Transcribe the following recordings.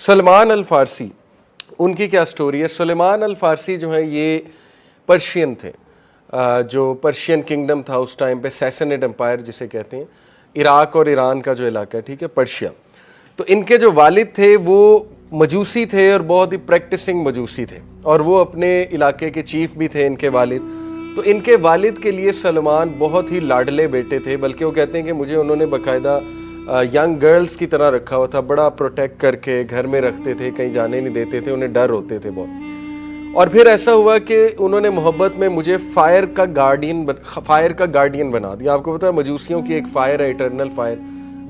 سلمان الفارسی، ان کی کیا سٹوری ہے؟ سلیمان الفارسی جو ہیں یہ پرشین تھے، جو پرشین کنگڈم تھا اس ٹائم پہ، سیسنیڈ امپائر جسے کہتے ہیں، عراق اور ایران کا جو علاقہ ہے، ٹھیک ہے، پرشیا۔ تو ان کے جو والد تھے وہ مجوسی تھے اور بہت ہی پریکٹسنگ مجوسی تھے، اور وہ اپنے علاقے کے چیف بھی تھے ان کے والد۔ تو ان کے والد کے لیے سلمان بہت ہی لاڈلے بیٹے تھے، بلکہ وہ کہتے ہیں کہ مجھے انہوں نے باقاعدہ ینگ گرلز کی طرح رکھا ہوا تھا، بڑا پروٹیکٹ کر کے گھر میں رکھتے تھے، کہیں جانے نہیں دیتے تھے، انہیں ڈر ہوتے تھے بہت۔ اور پھر ایسا ہوا کہ انہوں نے محبت میں مجھے فائر کا گارڈین بنا دیا۔ آپ کو پتا ہے مجوسیوں کی ایک فائر ہے، ایٹرنل فائر،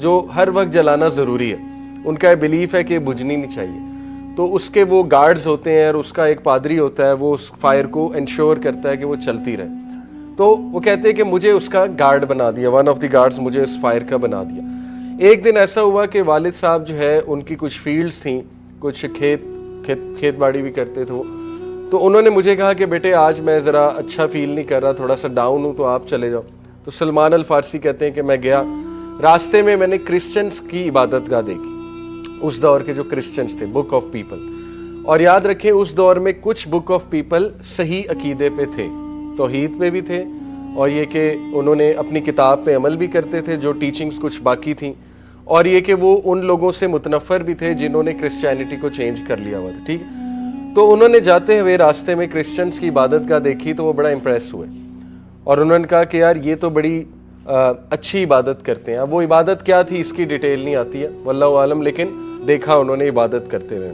جو ہر وقت جلانا ضروری ہے، ان کا بلیف ہے کہ بجھنی نہیں چاہیے۔ تو اس کے وہ گارڈز ہوتے ہیں اور اس کا ایک پادری ہوتا ہے، وہ اس فائر کو انشور کرتا ہے کہ وہ چلتی رہے۔ تو وہ کہتے ہیں کہ مجھے اس کا گارڈ بنا دیا، ون آف دی گارڈز مجھے اس فائر کا بنا دیا۔ ایک دن ایسا ہوا کہ والد صاحب جو ہے ان کی کچھ فیلڈز تھیں، کچھ کھیت باڑی بھی کرتے تھے، تو انہوں نے مجھے کہا کہ بیٹے آج میں ذرا اچھا فیل نہیں کر رہا، تھوڑا سا ڈاؤن ہوں، تو آپ چلے جاؤ۔ تو سلمان الفارسی کہتے ہیں کہ میں گیا، راستے میں میں نے کرسچنز کی عبادت گاہ دیکھی، اس دور کے جو کرسچنز تھے، بک آف پیپل۔ اور یاد رکھیں اس دور میں کچھ بک آف پیپل صحیح عقیدے پہ تھے، توحید پہ بھی تھے، اور یہ کہ انہوں نے اپنی کتاب پہ عمل بھی کرتے تھے، جو ٹیچنگز کچھ باقی تھیں، اور یہ کہ وہ ان لوگوں سے متنفر بھی تھے جنہوں نے کرسچینٹی کو چینج کر لیا ہوا تھا، ٹھیک ہے۔ تو انہوں نے جاتے ہوئے راستے میں کرسچنز کی عبادت گاہ دیکھی تو وہ بڑا امپریس ہوئے، اور انہوں نے کہا کہ یار یہ تو بڑی اچھی عبادت کرتے ہیں۔ اب وہ عبادت کیا تھی اس کی ڈیٹیل نہیں آتی ہے واللہ عالم، لیکن دیکھا انہوں نے عبادت کرتے ہوئے۔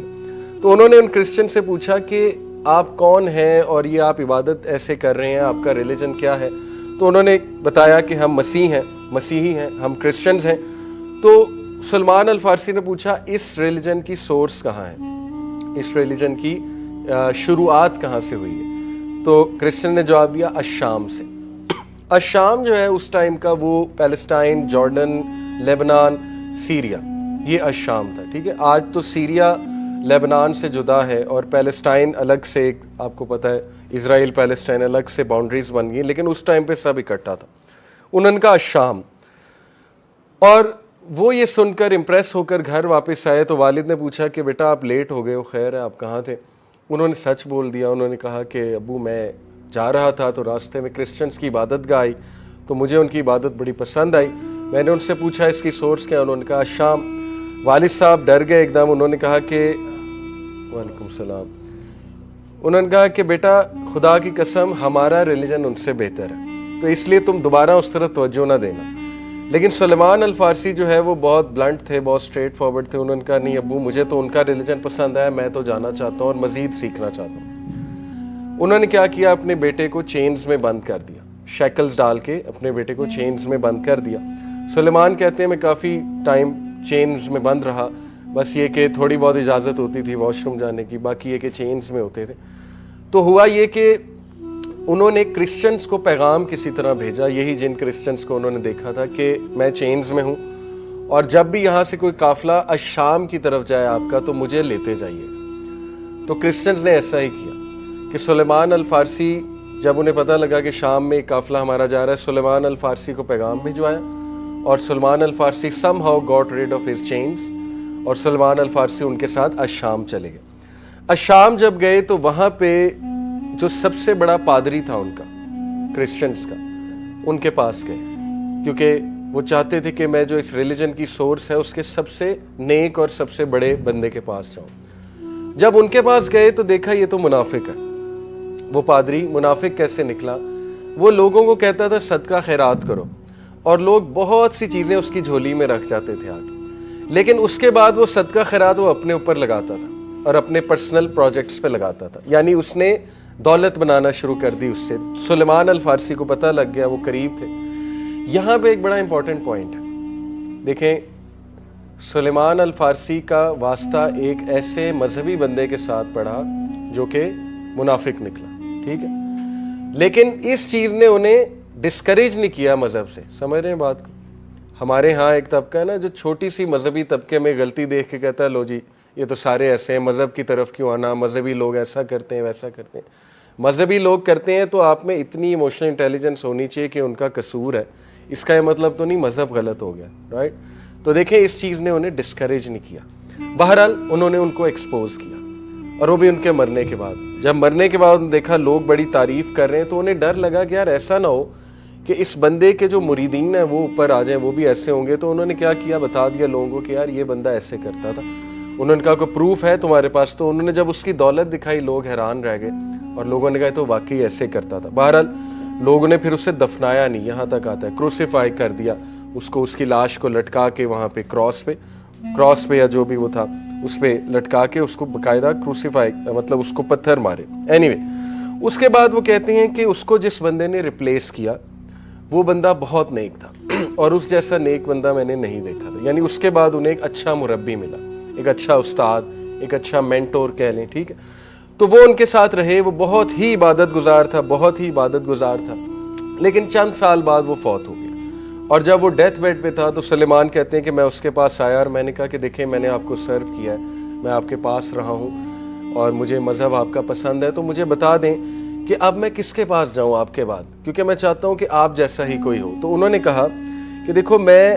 تو انہوں نے ان کرسچن سے پوچھا کہ آپ کون ہیں اور یہ آپ عبادت ایسے کر رہے ہیں، آپ کا ریلیجن کیا ہے؟ تو انہوں نے بتایا کہ ہم مسیحی ہیں، ہم کرسچنز ہیں۔ تو سلمان الفارسی نے پوچھا اس ریلیجن کی سورس کہاں ہے، اس ریلیجن کی شروعات کہاں سے ہوئی ہے؟ تو کرسچن نے جواب دیا الشام سے۔ الشام جو ہے اس ٹائم کا وہ پیلسٹائن، جارڈن، لیبنان، سیریا، یہ الشام تھا، ٹھیک ہے۔ آج تو سیریا لیبنان سے جدا ہے اور پیلسٹائن الگ سے، ایک آپ کو پتہ ہے اسرائیل پیلسٹائن الگ سے باؤنڈریز بن گئی، لیکن اس ٹائم پہ سب اکٹھا تھا۔ انہوں نے کہا الشام، اور وہ یہ سن کر امپریس ہو کر گھر واپس آئے تو والد نے پوچھا کہ بیٹا آپ لیٹ ہو گئے ہو، خیر ہے آپ کہاں تھے؟ انہوں نے سچ بول دیا، انہوں نے کہا کہ ابو میں جا رہا تھا تو راستے میں کرسچنز کی عبادت گاہ آئی، تو مجھے ان کی عبادت بڑی پسند آئی، میں نے ان سے پوچھا اس کی سورس کیا؟ انہوں نے کہا شام۔ والد صاحب ڈر گئے ایک دم، انہوں نے کہا کہ وعلیکم السلام، انہوں نے کہا کہ بیٹا خدا کی قسم ہمارا ریلیجن ان سے بہتر ہے، تو اس لیے تم دوبارہ اس طرف توجہ نہ دینا۔ لیکن سلمان الفارسی جو ہے وہ بہت بلنٹ تھے، بہت اسٹریٹ فارورڈ تھے، انہوں نے کہا نہیں ابو مجھے تو ان کا ریلیجن پسند ہے، میں تو جانا چاہتا ہوں اور مزید سیکھنا چاہتا ہوں۔ انہوں نے کیا کیا، اپنے بیٹے کو چینز میں بند کر دیا، شیکلز ڈال کے اپنے بیٹے کو چینز میں بند کر دیا۔ سلیمان کہتے ہیں میں کافی ٹائم چینز میں بند رہا، بس یہ کہ تھوڑی بہت اجازت ہوتی تھی واش روم جانے کی، باقی یہ کہ چینز میں ہوتے تھے۔ تو ہوا یہ کہ انہوں نے کرسچنز کو پیغام کسی طرح بھیجا، یہی جن کرسچنز کو انہوں نے دیکھا تھا کہ میں چینز میں ہوں، اور جب بھی یہاں سے کوئی قافلہ الشام کی طرف جائے آپ کا تو مجھے لیتے جائیے۔ تو کرسچنز نے ایسا ہی کیا کہ سلیمان الفارسی جب انہیں پتہ لگا کہ شام میں ایک قافلہ ہمارا جا رہا ہے، سلیمان الفارسی کو پیغام بھجوایا، اور Salman الفارسی somehow got rid of his chains، اور سلمان الفارسی ان کے ساتھ الشام چلے گئے۔ الشام جب گئے تو وہاں پہ جو سب سے بڑا پادری تھا ان کا، کرسچنز کا، ان کے پاس گئے، کیونکہ وہ چاہتے تھے کہ میں جو اس ریلیجن کی سورس ہے اس کے سب سے نیک اور سب سے بڑے بندے کے پاس جاؤں۔ جب ان کے پاس گئے تو دیکھا یہ تو منافق ہے۔ وہ پادری منافق کیسے نکلا؟ وہ لوگوں کو کہتا تھا صدقہ خیرات کرو، اور لوگ بہت سی چیزیں اس کی جھولی میں رکھ جاتے تھے آگے، لیکن اس کے بعد وہ صدقہ خیرات وہ اپنے اوپر لگاتا تھا اور اپنے پرسنل پروجیکٹس پہ لگاتا تھا، یعنی اس نے دولت بنانا شروع کر دی اس سے۔ سلیمان الفارسی کو پتہ لگ گیا، وہ قریب تھے۔ یہاں پہ ایک بڑا امپورٹنٹ پوائنٹ ہے، دیکھیں سلیمان الفارسی کا واسطہ ایک ایسے مذہبی بندے کے ساتھ پڑا جو کہ منافق نکلا، ٹھیک ہے، لیکن اس چیز نے انہیں ڈسکریج نہیں کیا مذہب سے۔ سمجھ رہے ہیں بات کو؟ ہمارے ہاں ایک طبقہ ہے نا جو چھوٹی سی مذہبی طبقے میں غلطی دیکھ کے کہتا ہے لو جی یہ تو سارے ایسے ہیں، مذہب کی طرف کیوں آنا، مذہبی لوگ ایسا کرتے ہیں ویسا کرتے ہیں۔ مذہبی لوگ کرتے ہیں تو آپ میں اتنی ایموشنل انٹیلیجنس ہونی چاہیے کہ ان کا قصور ہے، اس کا یہ مطلب تو نہیں مذہب غلط ہو گیا، رائٹ؟ تو دیکھیں اس چیز نے انہیں ڈسکریج نہیں کیا۔ بہرحال انہوں نے ان کو ایکسپوز کیا، اور وہ بھی ان کے مرنے کے بعد. جب مرنے کے بعد دیکھا لوگ بڑی تعریف کر رہے ہیں تو انہیں ڈر لگا کہ یار ایسا نہ ہو کہ اس بندے کے جو مریدین ہیں وہ اوپر آ جائیں، وہ بھی ایسے ہوں گے. تو انہوں نے کیا کیا، بتا دیا لوگوں کو کہ یار یہ بندہ ایسے کرتا تھا. انہوں نے کہا کوئی پروف ہے تمہارے پاس؟ تو انہوں نے جب اس کی دولت دکھائی لوگ حیران رہ گئے، اور لوگوں نے کہا تو واقعی ایسے کرتا تھا. بہرحال لوگوں نے پھر اسے دفنایا نہیں، یہاں تک آتا ہے کروسیفائی کر دیا اس کو، اس کی لاش کو لٹکا کے وہاں پہ کراس پہ یا جو بھی وہ تھا اس پہ لٹکا کے اس کو باقاعدہ کروسیفائی، مطلب اس کو پتھر مارے. اینی اس کے بعد وہ کہتے ہیں کہ اس کو جس بندے نے ریپلیس کیا وہ بندہ بہت نیک تھا، اور اس جیسا نیک بندہ میں نے نہیں دیکھا تھا. یعنی اس کے بعد انہیں ایک اچھا مربی ملا، ایک اچھا استاد، ایک اچھا مینٹور کہہ لیں، ٹھیک ہے. تو وہ ان کے ساتھ رہے، وہ بہت ہی عبادت گزار تھا. لیکن چند سال بعد وہ فوت ہو گیا، اور جب وہ ڈیتھ بیڈ پہ تھا تو سلیمان کہتے ہیں کہ میں اس کے پاس آیا اور میں نے کہا کہ دیکھیں میں نے آپ کو سرو کیا ہے، میں آپ کے پاس رہا ہوں اور مجھے مذہب آپ کا پسند ہے، تو مجھے بتا دیں کہ اب میں کس کے پاس جاؤں آپ کے بعد، کیونکہ میں چاہتا ہوں کہ آپ جیسا ہی کوئی ہو. تو انہوں نے کہا کہ دیکھو میں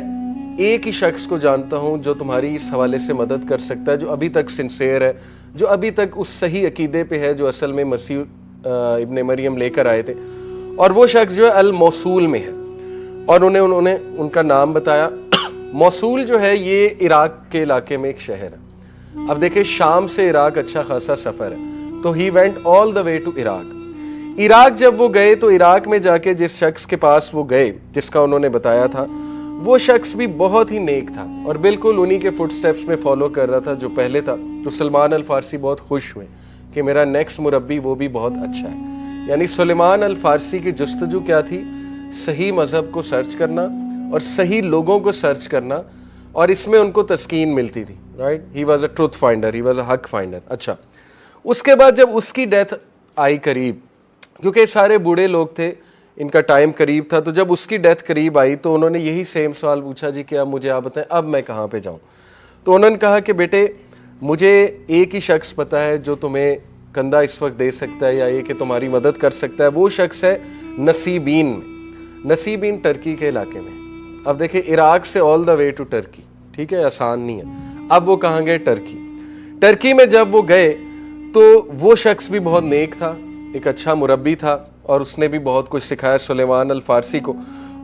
ایک ہی شخص کو جانتا ہوں جو تمہاری اس حوالے سے مدد کر سکتا ہے، جو ابھی تک سنسیئر ہے، جو ابھی تک اس صحیح عقیدے پہ ہے جو اصل میں مسیح ابن مریم لے کر آئے تھے، اور وہ شخص جو ہے الموصول میں ہے. اور انہوں نے ان کا نام بتایا. موصول جو ہے یہ عراق کے علاقے میں ایک شہر ہے. اب دیکھیں شام سے عراق اچھا خاصا سفر ہے، تو he went all the way to Iraq. Iraq جب وہ گئے تو عراق میں جا کے جس شخص کے پاس وہ گئے، جس کا انہوں نے بتایا تھا، وہ شخص بھی بہت ہی نیک تھا اور بالکل انہی کے فٹ سٹیپس میں فالو کر رہا تھا جو پہلے تھا. تو سلمان الفارسی بہت خوش ہوئے کہ میرا نیکسٹ مربی وہ بھی بہت اچھا ہے. یعنی سلیمان الفارسی کی جستجو کیا تھی؟ صحیح مذہب کو سرچ کرنا اور صحیح لوگوں کو سرچ کرنا، اور اس میں ان کو تسکین ملتی تھی. Right, he was a truth finder, he was a حق فائنڈر. اچھا، اس کے بعد جب اس کی ڈیتھ آئی قریب، کیونکہ سارے بوڑھے لوگ تھے، ان کا ٹائم قریب تھا، تو جب اس کی ڈیتھ قریب آئی تو انہوں نے یہی سیم سوال پوچھا، جی کہ اب مجھے آپ بتائیں اب میں کہاں پہ جاؤں. تو انہوں نے کہا کہ بیٹے مجھے ایک ہی شخص پتا ہے جو تمہیں کندھا اس وقت دے سکتا ہے یا یہ کہ تمہاری مدد کر سکتا ہے، وہ شخص ہے نصیبین میں. نصیبین ٹرکی کے علاقے میں. اب دیکھیں عراق سے آل دا وے ٹو ٹرکی، ٹھیک ہے، آسان نہیں ہے. اب وہ کہاں گئے؟ ٹرکی میں جب وہ گئے تو وہ شخص بھی بہت نیک تھا، ایک اچھا مربی تھا، اور اس نے بھی بہت کچھ سکھایا سلیمان الفارسی کو.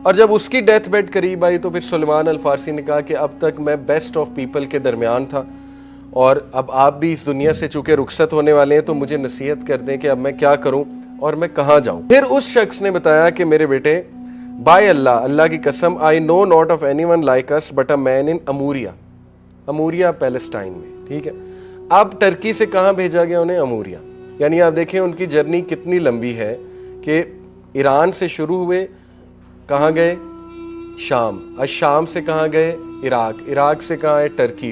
اور جب اس کی ڈیتھ بیڈ قریب آئی تو پھر سلیمان الفارسی نے کہا کہ اب تک میں بیسٹ آف پیپل کے درمیان تھا، اور اب آپ بھی اس دنیا سے چونکہ رخصت ہونے والے ہیں تو مجھے نصیحت کر دیں کہ اب میں کیا کروں اور میں کہاں جاؤں. پھر اس شخص نے بتایا کہ میرے بیٹے بائی اللہ کی قسم، I know not of any one like us but a man in اموریا پیلسٹائن میں. ٹھیک ہے، اب ٹرکی سے کہاں بھیجا گیا انہیں؟ اموریا. یعنی آپ دیکھیں ان کی جرنی کتنی لمبی ہے کہ ایران سے شروع ہوئے، کہاں گئے؟ شام. شام سے کہاں گئے؟ عراق سے کہاں ہے؟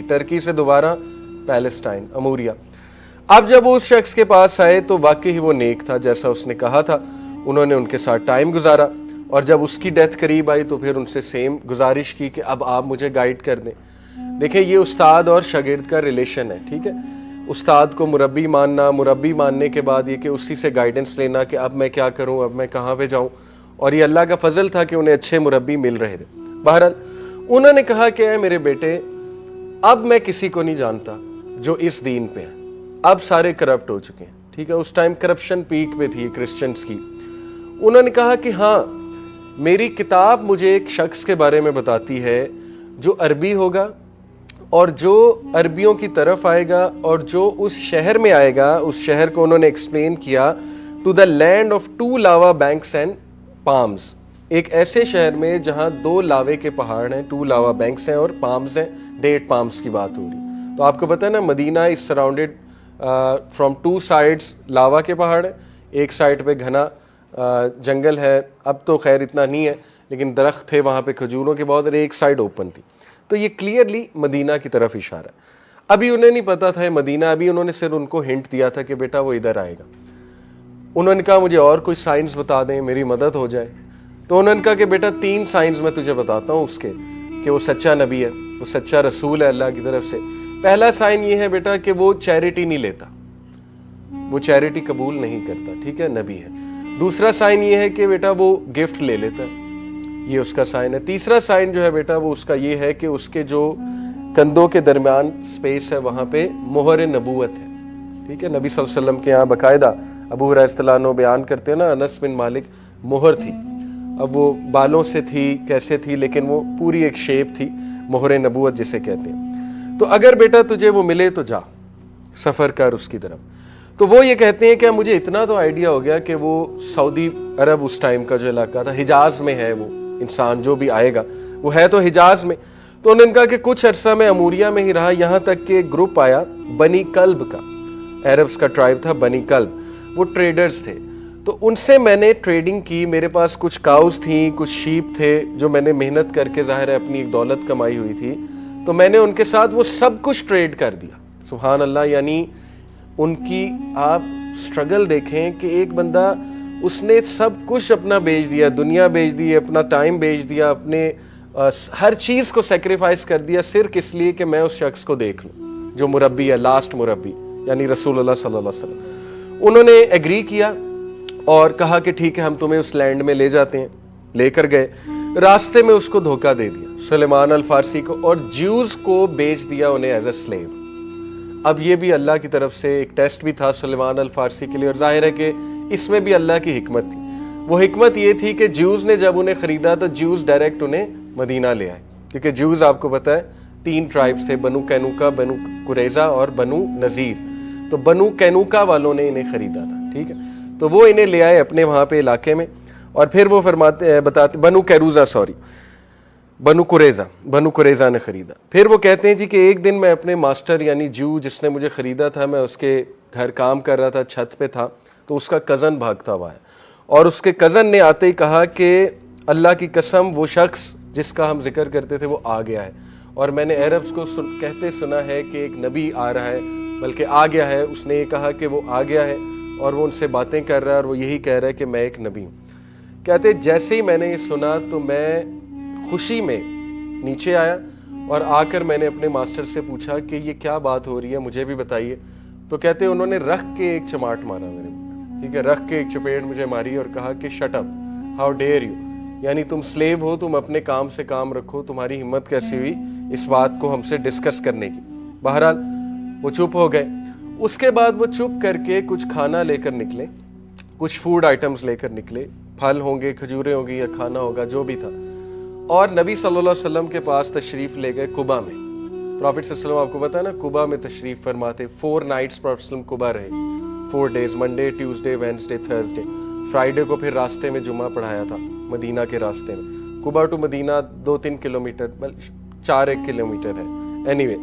ٹرکی سے دوبارہ پیلسٹائن، اموریا. اب جب وہ اس شخص کے پاس آئے تو واقعی وہ نیک تھا جیسا اس نے کہا تھا. انہوں نے ان کے ساتھ ٹائم گزارا، اور جب اس کی ڈیتھ قریب آئی تو پھر ان سے سیم گزارش کی کہ اب آپ مجھے گائیڈ کر دیں. دیکھیں یہ استاد اور شاگرد کا ریلیشن ہے، ٹھیک ہے. استاد کو مربی ماننا، مربی ماننے کے بعد یہ کہ اسی سے گائیڈنس لینا کہ اب میں کیا کروں، اب میں کہاں پہ جاؤں. اور یہ اللہ کا فضل تھا کہ انہیں اچھے مربی مل رہے تھے. بہرحال انہوں نے کہا کہ اے میرے بیٹے اب میں کسی کو نہیں جانتا جو اس دین پہ ہے، اب سارے کرپٹ ہو چکے ہیں. ٹھیک ہے، اس ٹائم کرپشن پیک پہ تھی کرسچنز کی. انہوں نے کہا کہ ہاں میری کتاب مجھے ایک شخص کے بارے میں بتاتی ہے جو عربی ہوگا اور جو عربیوں کی طرف آئے گا اور جو اس شہر میں آئے گا. اس شہر کو انہوں نے ایکسپلین کیا to the land of 2 lava banks and palms. ایک ایسے شہر میں جہاں 2 لاوے کے پہاڑ ہیں، 2 لاوا بینکس ہیں اور پامز ہیں، ڈیٹ پامز کی بات ہو رہی. تو آپ کو پتہ ہے نا مدینہ از سراؤنڈیڈ فرام 2 سائڈس لاوا کے پہاڑ ہیں، ایک سائڈ پہ گھنا جنگل ہے. اب تو خیر اتنا نہیں ہے لیکن درخت تھے وہاں پہ کھجوروں کے بہت، اور ایک سائڈ اوپن تھی. تو یہ کلیئرلی مدینہ کی طرف اشارہ ہے. ابھی انہیں نہیں پتا تھا مدینہ، ابھی انہوں نے صرف ان کو ہنٹ دیا تھا کہ بیٹا وہ ادھر آئے گا. انہوں نے کہا مجھے اور کوئی سائنس بتا دیں میری مدد ہو جائے. تو انہوں نے کہا کہ بیٹا 3 سائنس میں تجھے بتاتا ہوں اس کے کہ وہ سچا نبی ہے، وہ سچا رسول ہے اللہ کی طرف سے. پہلا سائن یہ ہے بیٹا کہ وہ چیریٹی نہیں لیتا، وہ چیریٹی قبول نہیں کرتا، ٹھیک ہے، نبی ہے. دوسرا سائن یہ ہے کہ بیٹا وہ گفٹ لے لیتا ہے، یہ اس کا سائن ہے. تیسرا سائن جو ہے بیٹا وہ اس کا یہ ہے کہ اس کے جو کندھوں کے درمیان سپیس ہے, وہاں پہ مہر نبوت ہے. ٹھیک ہے, نبی صلی اللہ علیہ وسلم کے یہاں باقاعدہ ابو ہریرہ رضی اللہ عنہ بیان کرتے ہیں نا, انس بن مالک, مہر تھی. اب وہ بالوں سے تھی کیسے تھی, لیکن وہ پوری ایک شیپ تھی, مہر نبوت جسے کہتے ہیں. تو اگر بیٹا تجھے وہ ملے تو جا سفر کر اس کی طرف. تو وہ یہ کہتے ہیں کہ مجھے اتنا تو آئیڈیا ہو گیا کہ وہ سعودی عرب اس ٹائم کا جو علاقہ تھا, حجاز میں ہے وہ انسان جو بھی آئے گا, وہ ہے تو حجاز میں. تو انہوں نے کہا کہ کچھ عرصہ میں اموریہ میں ہی رہا, یہاں تک کہ ایک گروپ آیا بنی کلب کا, عربس کا ٹرائب تھا بنی کلب, وہ ٹریڈرز تھے. تو ان سے میں نے ٹریڈنگ کی, میرے پاس کچھ کاؤز تھیں, کچھ شیپ تھے جو میں نے محنت کر کے ظاہر ہے اپنی ایک دولت کمائی ہوئی تھی, تو میں نے ان کے ساتھ وہ سب کچھ ٹریڈ کر دیا. سبحان اللہ. یعنی ان کی آپ سٹرگل دیکھیں کہ ایک بندہ اس نے سب کچھ اپنا بیچ دیا, دنیا بیچ دی, اپنا ٹائم بیچ دیا, اپنے ہر چیز کو سیکریفائس کر دیا صرف اس لیے کہ میں اس شخص کو دیکھ لوں جو مربی ہے, لاسٹ مربی یعنی رسول اللہ صلی اللہ علیہ وسلم. انہوں نے ایگری کیا اور کہا کہ ٹھیک ہے ہم تمہیں اس لینڈ میں لے جاتے ہیں. لے کر گئے, راستے میں اس کو دھوکہ دے دیا سلیمان الفارسی کو, اور جیوز کو بیچ دیا انہیں ایز اے سلیو. اب یہ بھی اللہ کی طرف سے ایک ٹیسٹ بھی تھا سلیمان الفارسی کے لیے, اور ظاہر ہے کہ اس میں بھی اللہ کی حکمت تھی. وہ حکمت یہ تھی کہ جیوز نے جب انہیں خریدا تو جیوز ڈائریکٹ انہیں مدینہ لے آئے, کیونکہ جیوز آپ کو پتہ ہے 3 ٹرائبس تھے, بنو قینوقا, بنو قریظہ اور بنو نذیر. تو بنو قینوقا والوں نے انہیں خریدا تھا. ٹھیک ہے, تو وہ انہیں لے آئے اپنے وہاں پہ علاقے میں, اور پھر وہ بتاتے بنو قریظہ نے خریدا. پھر وہ کہتے ہیں جی کہ ایک دن میں اپنے ماسٹر یعنی جو جس نے مجھے خریدا تھا, میں اس کے گھر کام کر رہا تھا, چھت پہ تھا, تو اس کا کزن بھاگتا ہوا ہے, اور اس کے کزن نے آتے ہی کہا کہ اللہ کی قسم وہ شخص جس کا ہم ذکر کرتے تھے وہ آ گیا ہے, اور میں نے عربس کو کہتے سنا ہے کہ ایک نبی آ رہا ہے, بلکہ آ گیا ہے. اس نے یہ کہا کہ وہ آ گیا ہے اور وہ ان سے باتیں کر رہا ہے, اور وہ یہی کہہ رہا ہے کہ میں ایک نبی ہوں. کہتے جیسے ہی میں نے یہ سنا تو میں خوشی میں نیچے آیا, اور آ کر میں نے اپنے ماسٹر سے پوچھا کہ یہ کیا بات ہو رہی ہے, مجھے بھی بتائیے. تو کہتے انہوں نے رکھ کے ایک چماٹ مارا میرے منہ. ٹھیک ہے, رکھ کے ایک چپیڑ مجھے ماری اور کہا کہ shut up, how dare you, یعنی تم سلیو ہو, تم اپنے کام سے کام رکھو, تمہاری ہمت کیسی ہوئی اس بات کو ہم سے ڈسکس کرنے کی. بہرحال وہ چپ ہو گئے. اس کے بعد وہ چپ کر کے کچھ کھانا لے کر نکلے, کچھ فوڈ آئٹمز لے کر نکلے, پھل ہوں گے, کھجوریں ہوں گی, یا کھانا ہوگا جو بھی تھا, اور نبی صلی اللہ علیہ وسلم کے پاس تشریف لے گئے قبا میں. پروفٹ صلی اللہ علیہ وسلم آپ کو پتا ہے نا قبا میں تشریف فرماتے. 4 نائٹس پروفٹ صلی اللہ علیہ وسلم قبا رہے, 4 days, Monday, Tuesday, Wednesday, Thursday, Friday کو پھر راستے میں جمعہ پڑھایا تھا مدینہ کے راستے میں. قبا ٹو مدینہ 2-3 کلومیٹر, 4-1 کلومیٹر ہے. اینی وے,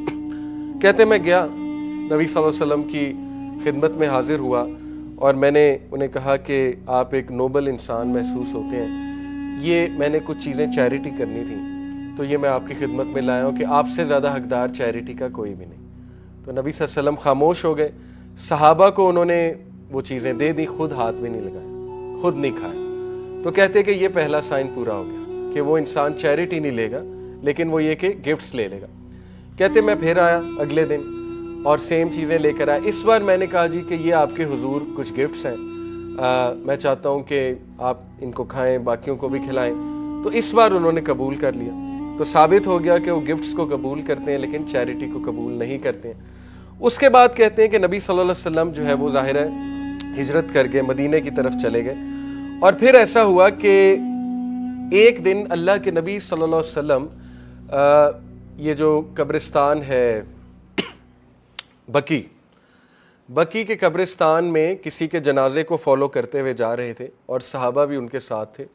کہتے میں گیا نبی صلی اللہ علیہ وسلم کی خدمت میں حاضر ہوا, اور میں نے انہیں کہا کہ آپ ایک نوبل انسان محسوس ہوتے ہیں, یہ میں نے کچھ چیزیں چیریٹی کرنی تھیں, تو یہ میں آپ کی خدمت میں لایا ہوں کہ آپ سے زیادہ حقدار چیریٹی کا کوئی بھی نہیں. تو نبی صلی اللہ علیہ وسلم خاموش ہو گئے. صحابہ کو انہوں نے وہ چیزیں دے دی, خود ہاتھ بھی نہیں لگایا, خود نہیں کھایا. تو کہتے کہ یہ پہلا سائن پورا ہو گیا کہ وہ انسان چیریٹی نہیں لے گا, لیکن وہ یہ کہ گفٹس لے لے گا. کہتے میں پھر آیا اگلے دن اور سیم چیزیں لے کر آیا. اس بار میں نے کہا جی کہ یہ آپ کے حضور کچھ گفٹس ہیں, میں چاہتا ہوں کہ آپ ان کو کھائیں, باقیوں کو بھی کھلائیں. تو اس بار انہوں نے قبول کر لیا. تو ثابت ہو گیا کہ وہ گفٹس کو قبول کرتے ہیں لیکن چیریٹی کو قبول نہیں کرتے ہیں. اس کے بعد کہتے ہیں کہ نبی صلی اللہ علیہ وسلم جو ہے وہ ظاہر ہے ہجرت کر کے مدینے کی طرف چلے گئے. اور پھر ایسا ہوا کہ ایک دن اللہ کے نبی صلی اللہ علیہ وسلم یہ جو قبرستان ہے بکی کے قبرستان میں کسی کے جنازے کو فالو کرتے ہوئے جا رہے تھے, اور صحابہ بھی ان کے ساتھ تھے.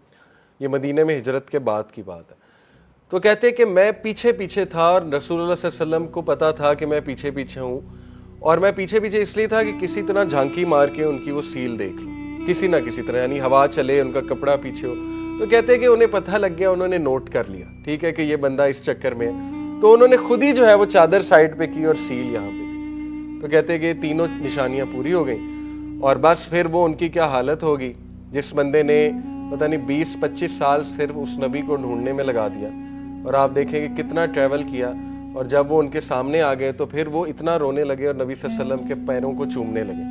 یہ مدینے میں ہجرت کے بعد کی بات ہے. تو کہتے ہیں کہ میں پیچھے پیچھے تھا, اور رسول اللہ صلی اللہ علیہ وسلم کو پتا تھا کہ میں پیچھے پیچھے ہوں, اور میں پیچھے پیچھے اس لیے تھا کہ کسی طرح جھانکی مار کے ان کی وہ سیل دیکھ لوں, کسی نہ کسی طرح, یعنی ہوا چلے, ان کا کپڑا پیچھے ہو. تو کہتے ہیں کہ انہیں پتہ لگ گیا, انہوں نے نوٹ کر لیا, ٹھیک ہے کہ یہ بندہ اس چکر میں ہے. تو انہوں نے خود ہی جو ہے وہ چادر سائڈ پہ کی اور سیل یہاں پہ. تو کہتے ہیں کہ یہ تینوں نشانیاں پوری ہو گئیں, اور بس پھر وہ ان کی کیا حالت ہوگی جس بندے نے پتہ نہیں 20-25 سال صرف اس نبی کو ڈھونڈنے میں لگا دیا, اور آپ دیکھیں کہ کتنا ٹریول کیا, اور جب وہ ان کے سامنے آ گئے تو پھر وہ اتنا رونے لگے اور نبی صلی اللہ علیہ وسلم کے پیروں کو چومنے لگے,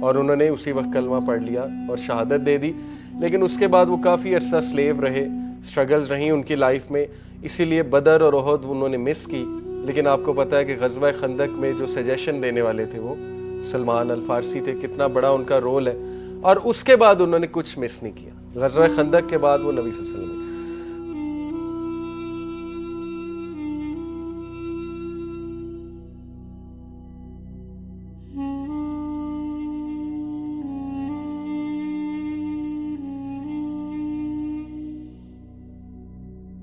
اور انہوں نے اسی وقت کلمہ پڑھ لیا اور شہادت دے دی. لیکن اس کے بعد وہ کافی عرصہ سلیو رہے, سٹرگلز رہیں ان کی لائف میں, اسی لیے بدر اور احد انہوں نے مس کی, لیکن آپ کو پتہ ہے کہ غزوہ خندق میں جو سجیشن دینے والے تھے وہ سلمان الفارسی تھے، کتنا بڑا ان کا رول ہے، اور اس کے بعد انہوں نے کچھ مس نہیں کیا۔ غزوہ خندق کے بعد وہ نبی صلی اللہ علیہ وسلم